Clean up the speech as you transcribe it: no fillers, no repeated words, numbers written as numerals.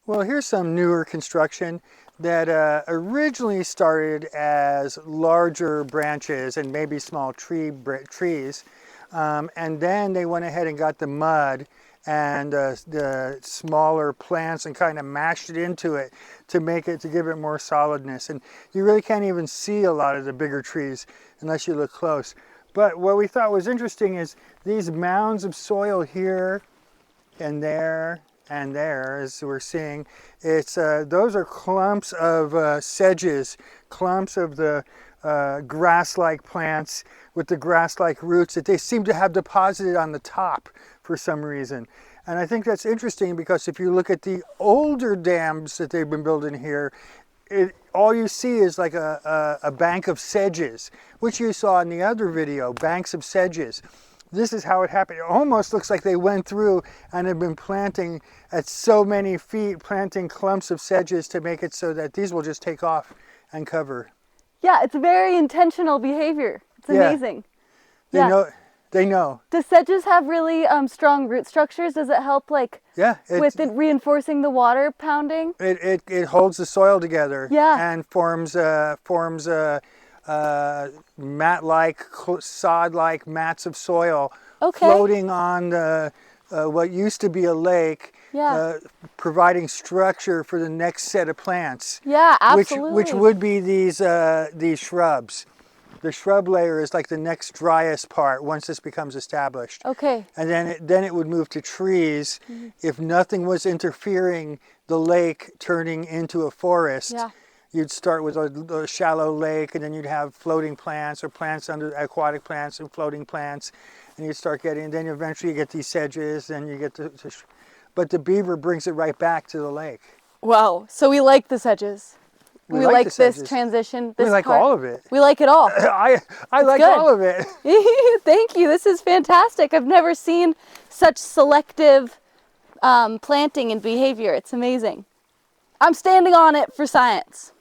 Well, here's some newer construction that originally started as larger branches and maybe small trees. And then they went ahead and got the mud and the smaller plants and kind of mashed it into it to give it more solidness. And you really can't even see a lot of the bigger trees unless you look close. But what we thought was interesting is these mounds of soil here and there, as we're seeing, those are clumps of sedges, clumps of the grass-like plants with the grass-like roots that they seem to have deposited on the top for some reason. And I think that's interesting because if you look at the older dams that they've been building here, all you see is like a bank of sedges, which you saw in the other video, banks of sedges. This is how it happened. It almost looks like they went through and have been planting at so many feet, planting clumps of sedges to make it so that these will just take off and cover. Yeah, it's very intentional behavior. It's amazing. Yeah. They know. Do sedges have really strong root structures? Does it help with reinforcing the water pounding? It holds the soil together. Yeah. And forms mat-like, sod-like mats of soil floating on what used to be a lake, providing structure for the next set of plants. Yeah, absolutely. Which would be these shrubs. The shrub layer is like the next driest part once this becomes established. Okay. And then it would move to trees. Mm-hmm. If nothing was interfering the lake turning into a forest. Yeah. You'd start with a shallow lake, and then you'd have floating plants or plants under aquatic plants and floating plants, and you'd start getting. Then eventually you get these sedges, and you get but the beaver brings it right back to the lake. Wow! So we like the sedges. We like this transition. This we like all of it. We like it all. I like good. All of it. Thank you. This is fantastic. I've never seen such selective planting and behavior. It's amazing. I'm standing on it for science.